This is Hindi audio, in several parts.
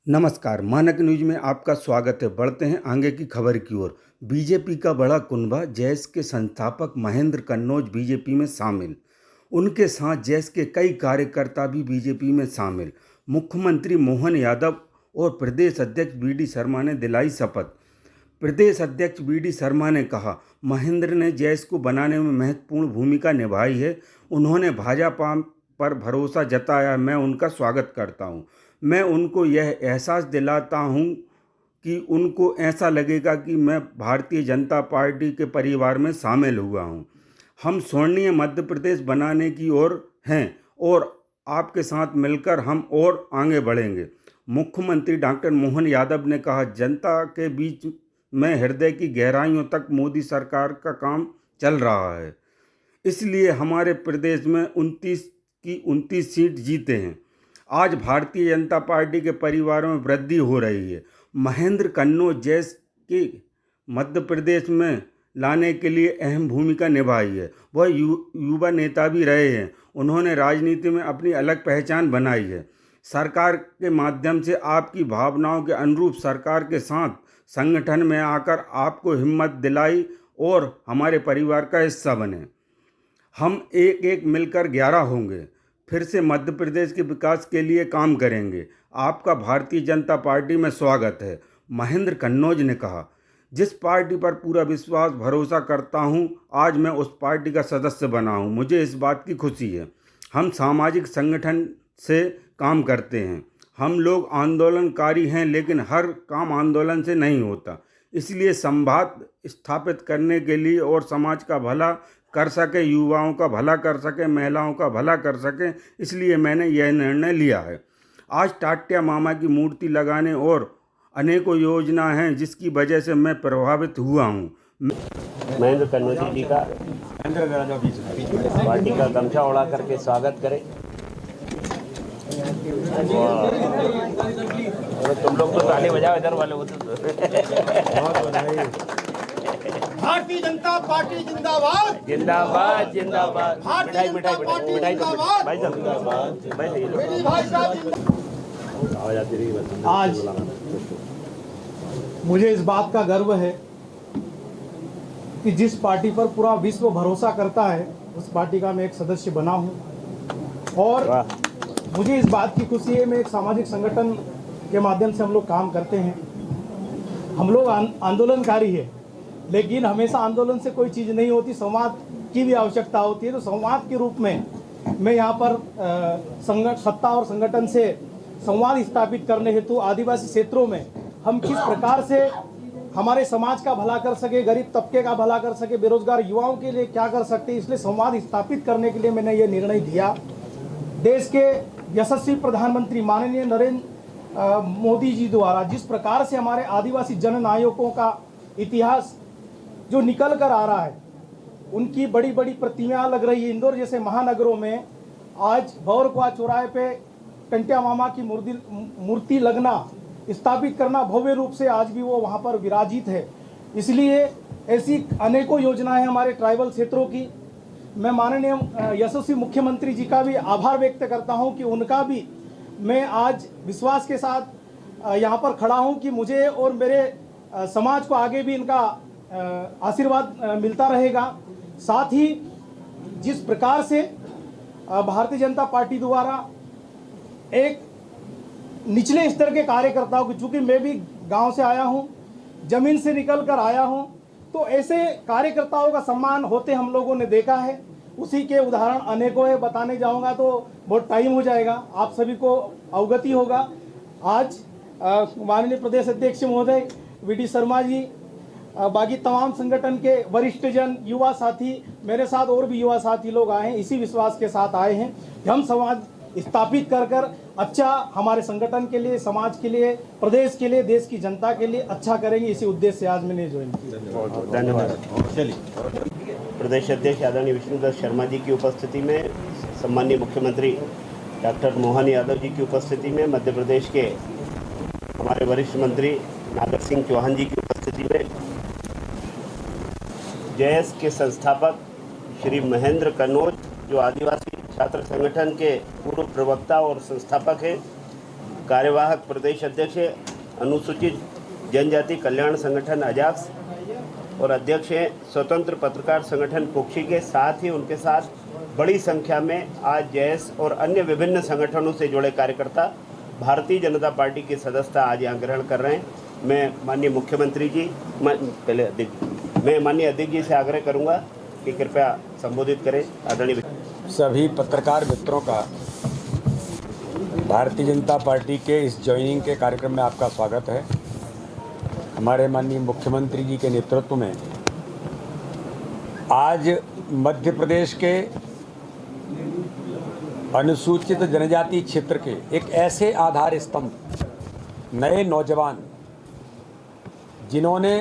नमस्कार, मानक न्यूज में आपका स्वागत है। बढ़ते हैं आगे की खबर की ओर। बीजेपी का बड़ा कुनबा, जैस के संस्थापक महेंद्र कन्नौज बीजेपी में शामिल। उनके साथ जैस के कई कार्यकर्ता भी बीजेपी में शामिल। मुख्यमंत्री मोहन यादव और प्रदेश अध्यक्ष वी.डी. शर्मा ने दिलाई शपथ। प्रदेश अध्यक्ष वी.डी. शर्मा ने कहा, महेंद्र ने जैस को बनाने में महत्वपूर्ण भूमिका निभाई है। उन्होंने भाजपा पर भरोसा जताया। मैं उनका स्वागत करता हूं। मैं उनको यह एहसास दिलाता हूं कि उनको ऐसा लगेगा कि मैं भारतीय जनता पार्टी के परिवार में शामिल हुआ हूं। हम स्वर्णीय मध्य प्रदेश बनाने की ओर हैं और आपके साथ मिलकर हम और आगे बढ़ेंगे। मुख्यमंत्री डॉक्टर मोहन यादव ने कहा, जनता के बीच में हृदय की गहराइयों तक मोदी सरकार का काम चल रहा है। इसलिए हमारे प्रदेश में 29 सीट जीते हैं। आज भारतीय जनता पार्टी के परिवारों में वृद्धि हो रही है। महेंद्र कन्नौज जैस के मध्य प्रदेश में लाने के लिए अहम भूमिका निभाई है। वह युवा नेता भी रहे हैं। उन्होंने राजनीति में अपनी अलग पहचान बनाई है। सरकार के माध्यम से आपकी भावनाओं के अनुरूप सरकार के साथ संगठन में आकर आपको हिम्मत दिलाई और हमारे परिवार का हिस्सा बने। हम एक एक मिलकर 11 होंगे। फिर से मध्य प्रदेश के विकास के लिए काम करेंगे। आपका भारतीय जनता पार्टी में स्वागत है, महेंद्र कन्नौज ने कहा। जिस पार्टी पर पूरा विश्वास भरोसा करता हूं, आज मैं उस पार्टी का सदस्य बना हूं। मुझे इस बात की खुशी है। हम सामाजिक संगठन से काम करते हैं। हम लोग आंदोलनकारी हैं, लेकिन हर काम आंदोलन से नहीं होता। इसलिए संवाद स्थापित करने के लिए और समाज का भला कर सके, युवाओं का भला कर सके, महिलाओं का भला कर सके, इसलिए मैंने यह निर्णय लिया है। आज टाटिया मामा की मूर्ति लगाने और अनेकों योजना हैं जिसकी वजह से मैं प्रभावित हुआ हूँ। महेंद्र कन्नौज जी का पार्टी का गमछा उड़ा करके स्वागत करें। और तुम लोग तो ताली बजाओ, इधर वाले वो तो भारतीय जनता पार्टी जिंदाबाद जिंदाबाद जिंदाबाद। भारतीय जनता पार्टी जिंदाबाद। भाई साहब आज मुझे इस बात का गर्व है कि जिस पार्टी पर पूरा विश्व भरोसा करता है, उस पार्टी का मैं एक सदस्य बना हूं। और मुझे इस बात की खुशी है, मैं एक सामाजिक संगठन के माध्यम से हम लोग काम करते हैं। हम लोग आंदोलनकारी है, लेकिन हमेशा आंदोलन से कोई चीज़ नहीं होती, संवाद की भी आवश्यकता होती है। तो संवाद के रूप में मैं यहाँ पर सत्ता और संगठन से संवाद स्थापित करने हेतु आदिवासी क्षेत्रों में हम किस प्रकार से हमारे समाज का भला कर सके, गरीब तबके का भला कर सके, बेरोजगार युवाओं के लिए क्या कर सकते, इसलिए संवाद स्थापित करने के लिए मैंने ये निर्णय दिया। देश के यशस्वी प्रधानमंत्री माननीय नरेंद्र मोदी जी द्वारा जिस प्रकार से हमारे आदिवासी जननायकों का इतिहास जो निकल कर आ रहा है, उनकी बड़ी बड़ी प्रतिमाएं लग रही है। इंदौर जैसे महानगरों में आज भौरकुआ चौराहे पे टंटिया मामा की मूर्ति लगना, स्थापित करना भव्य रूप से आज भी वो वहाँ पर विराजित है। इसलिए ऐसी अनेकों योजनाएं हमारे ट्राइबल क्षेत्रों की। मैं माननीय यशस्वी मुख्यमंत्री जी का भी आभार व्यक्त करता हूं कि उनका भी मैं आज विश्वास के साथ यहाँ पर खड़ा हूं कि मुझे और मेरे समाज को आगे भी इनका आशीर्वाद मिलता रहेगा। साथ ही जिस प्रकार से भारतीय जनता पार्टी द्वारा एक निचले स्तर के कार्यकर्ताओं की, चूँकि मैं भी गांव से आया हूं, जमीन से निकल कर आया हूं, तो ऐसे कार्यकर्ताओं का सम्मान होते हम लोगों ने देखा है। उसी के उदाहरण अनेकों है, बताने जाऊंगा तो बहुत टाइम हो जाएगा, आप सभी को अवगति होगा। आज माननीय प्रदेश अध्यक्ष महोदय वी.डी. शर्मा जी, बाकी तमाम संगठन के वरिष्ठ जन, युवा साथी, मेरे साथ और भी युवा साथी लोग आए हैं, इसी विश्वास के साथ आए हैं कि हम समाज स्थापित कर अच्छा हमारे संगठन के लिए, समाज के लिए, प्रदेश के लिए, देश की जनता के लिए अच्छा करेंगे। इसी उद्देश्य से आज मैंने ज्वाइन किया। धन्यवाद। प्रदेश अध्यक्ष आदरणीय विष्णुदत्त शर्मा जी की उपस्थिति में, सम्माननीय मुख्यमंत्री डॉक्टर मोहन यादव जी की उपस्थिति में, मध्य प्रदेश के हमारे वरिष्ठ मंत्री नागर सिंह चौहान जी की उपस्थिति में, जैस के संस्थापक श्री महेंद्र कन्नौज, जो आदिवासी छात्र संगठन के पूर्व प्रवक्ता और संस्थापक हैं, कार्यवाहक प्रदेश अध्यक्ष अनुसूचित जनजाति कल्याण संगठन अजाक्स और अध्यक्ष हैं स्वतंत्र पत्रकार संगठन कुक्षी के। साथ ही उनके साथ बड़ी संख्या में आज जैस और अन्य विभिन्न संगठनों से जुड़े कार्यकर्ता भारतीय जनता पार्टी की सदस्यता आज यहाँ ग्रहण कर रहे हैं। मैं माननीय मुख्यमंत्री जी मैं माननीय अध्यक्ष जी से आग्रह करूँगा कि कृपया संबोधित करें। आदरणीय सभी पत्रकार मित्रों का भारतीय जनता पार्टी के इस ज्वाइनिंग के कार्यक्रम में आपका स्वागत है। हमारे माननीय मुख्यमंत्री जी के नेतृत्व में आज मध्य प्रदेश के अनुसूचित जनजाति क्षेत्र के एक ऐसे आधार स्तंभ नए नौजवान जिन्होंने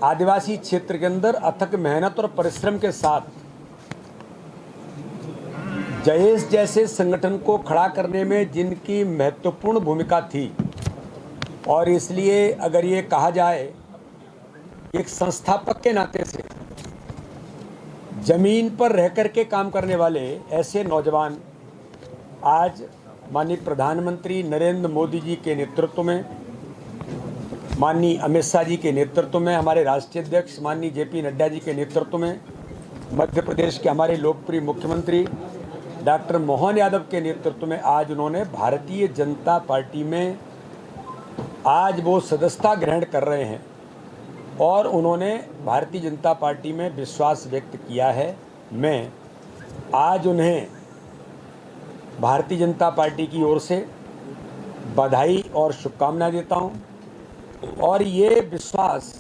आदिवासी क्षेत्र के अंदर अथक मेहनत और परिश्रम के साथ जयेश जैसे संगठन को खड़ा करने में जिनकी महत्वपूर्ण भूमिका थी, और इसलिए अगर ये कहा जाए एक संस्थापक के नाते से जमीन पर रह कर के काम करने वाले ऐसे नौजवान आज माननीय प्रधानमंत्री नरेंद्र मोदी जी के नेतृत्व में, माननीय अमित शाह जी के नेतृत्व में, हमारे राष्ट्रीय अध्यक्ष माननीय जेपी नड्डा जी के नेतृत्व में, मध्य प्रदेश के हमारे लोकप्रिय मुख्यमंत्री डॉक्टर मोहन यादव के नेतृत्व में आज उन्होंने भारतीय जनता पार्टी में आज वो सदस्यता ग्रहण कर रहे हैं और उन्होंने भारतीय जनता पार्टी में विश्वास व्यक्त किया है। मैं आज उन्हें भारतीय जनता पार्टी की ओर से बधाई और शुभकामनाएं देता हूं और ये विश्वास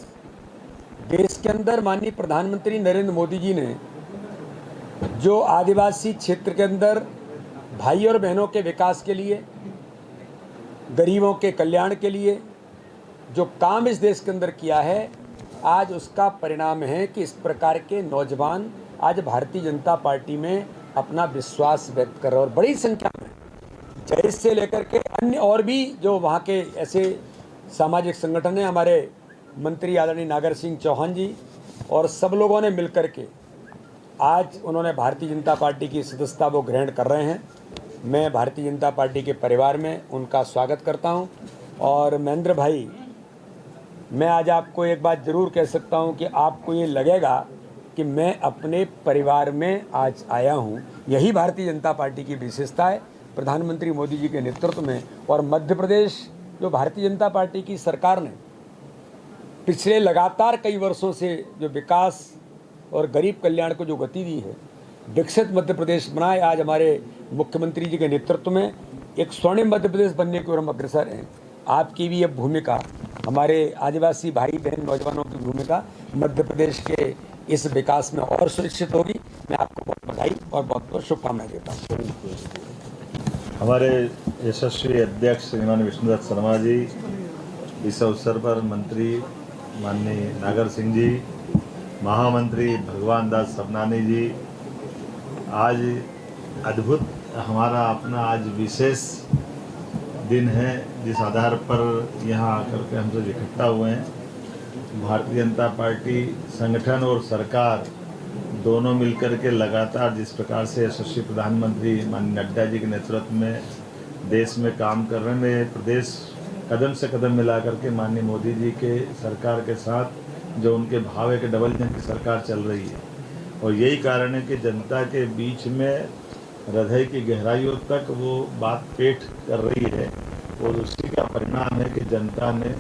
देश के अंदर माननीय प्रधानमंत्री नरेंद्र मोदी जी ने जो आदिवासी क्षेत्र के अंदर भाई और बहनों के विकास के लिए, गरीबों के कल्याण के लिए जो काम इस देश के अंदर किया है, आज उसका परिणाम है कि इस प्रकार के नौजवान आज भारतीय जनता पार्टी में अपना विश्वास व्यक्त कर रहे हैं और बड़ी संख्या में जैस से लेकर के अन्य और भी जो वहाँ के ऐसे सामाजिक संगठन हैं, हमारे मंत्री आदरणीय नागर सिंह चौहान जी और सब लोगों ने मिलकर के आज उन्होंने भारतीय जनता पार्टी की सदस्यता वो ग्रहण कर रहे हैं। मैं भारतीय जनता पार्टी के परिवार में उनका स्वागत करता हूं और महेंद्र भाई, मैं आज आपको एक बात ज़रूर कह सकता हूं कि आपको ये लगेगा कि मैं अपने परिवार में आज आया हूं। यही भारतीय जनता पार्टी की विशेषता है, प्रधानमंत्री मोदी जी के नेतृत्व में। और मध्य प्रदेश जो भारतीय जनता पार्टी की सरकार ने पिछले लगातार कई वर्षों से जो विकास और गरीब कल्याण को जो गति दी है, विकसित मध्य प्रदेश बनाए, आज हमारे मुख्यमंत्री जी के नेतृत्व में एक स्वर्णिम मध्य प्रदेश बनने की ओर हम अग्रसर हैं। आपकी भी अब भूमिका, हमारे आदिवासी भाई बहन नौजवानों की भूमिका मध्य प्रदेश के इस विकास में और सुनिश्चित होगी। मैं आपको बहुत बधाई और बहुत बहुत शुभकामनाएं देता हूँ। हमारे यशस्वी अध्यक्ष श्रीमान विष्णुदत्त शर्मा जी, इस अवसर पर मंत्री माननीय नागर सिंह जी, महामंत्री भगवान दास सबनानी जी, आज अद्भुत हमारा अपना आज विशेष दिन है जिस आधार पर यहाँ आकर के हम सब इकट्ठा हुए हैं। भारतीय जनता पार्टी संगठन और सरकार दोनों मिलकर के लगातार जिस प्रकार से यशस्वी प्रधानमंत्री माननीय नड्डा जी के नेतृत्व में देश में काम कर रहे हैं, प्रदेश कदम से कदम मिला करके माननीय मोदी जी के सरकार के साथ जो उनके भाव है कि डबल इंजन की सरकार चल रही है और यही कारण है कि जनता के बीच में हृदय की गहराइयों तक वो बात पेठ कर रही है और उसी का परिणाम है कि जनता ने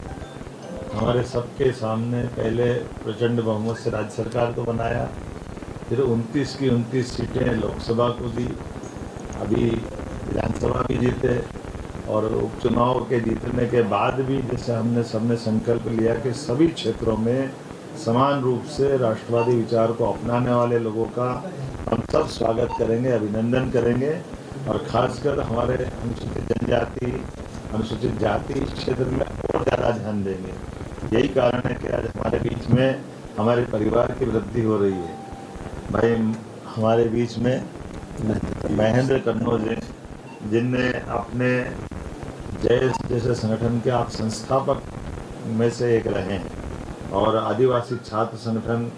हमारे सबके सामने पहले प्रचंड बहुमत से राज्य सरकार को बनाया, फिर 29 की 29 सीटें लोकसभा को दी, अभी विधानसभा भी जीते और उपचुनाव के जीतने के बाद भी जैसे हमने सबने संकल्प लिया कि सभी क्षेत्रों में समान रूप से राष्ट्रवादी विचार को अपनाने वाले लोगों का हम सब स्वागत करेंगे, अभिनंदन करेंगे और खासकर हमारे अनुसूचित जनजाति, अनुसूचित जाति क्षेत्र में और ज़्यादा ध्यान देंगे। यही कारण है कि आज हमारे बीच में हमारे परिवार की वृद्धि हो रही है। भाई हमारे बीच में महेंद्र कन्नौज जिनने अपने जैस जैसे संगठन के आप संस्थापक में से एक रहे हैं और आदिवासी छात्र संगठन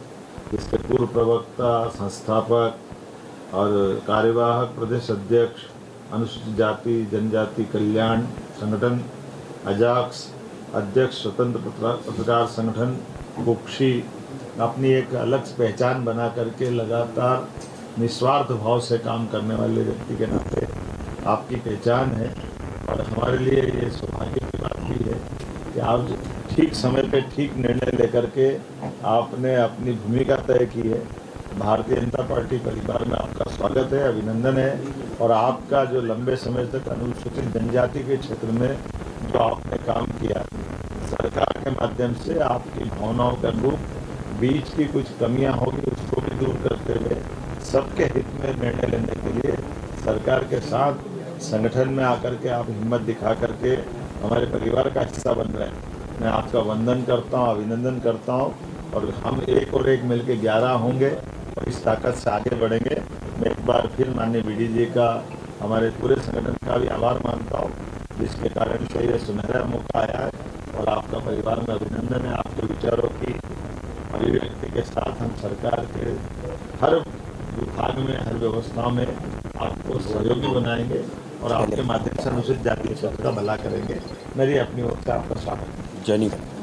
इसके पूर्व प्रवक्ता, संस्थापक और कार्यवाहक प्रदेश अध्यक्ष, अनुसूचित जाति जनजाति कल्याण संगठन अजाक्स, अध्यक्ष स्वतंत्र पत्रकार संगठन कुक्षी, अपनी एक अलग पहचान बना करके लगातार निस्वार्थ भाव से काम करने वाले व्यक्ति के नाते आपकी पहचान है। और हमारे लिए ये सौभाग्य की बात भी है कि आप ठीक समय पे ठीक निर्णय लेकर के आपने अपनी भूमिका तय की है। भारतीय जनता पार्टी परिवार में आपका स्वागत है, अभिनंदन है। और आपका जो लंबे समय तक अनुसूचित जनजाति के क्षेत्र में जो आपने काम किया, सरकार के माध्यम से आपकी भावनाओं का अनुरूप बीच की कुछ कमियां होगी उसको भी दूर करते हुए सबके हित में निर्णय लेने के लिए सरकार के साथ संगठन में आकर के आप हिम्मत दिखा करके हमारे परिवार का हिस्सा बन रहे हैं। मैं आपका वंदन करता हूं, अभिनंदन करता हूं। और हम एक और एक मिलके 11 होंगे और इस ताकत से आगे बढ़ेंगे। मैं एक बार फिर माननीय बीडी जी का, हमारे पूरे संगठन का भी आभार मानता हूँ, जिसके कारण से ये सुनहरा मौका आया है। और आपका परिवार में अभिनंदन है। आपके विचारों की अभिव्यक्ति के साथ हम सरकार के हर विभाग में, हर व्यवस्था में आपको सहयोगी बनाएंगे और आपके माध्यम से अनुसूचित जाति सबका भला करेंगे। मेरी अपनी ओर से आपका स्वागत है। जय हिंद।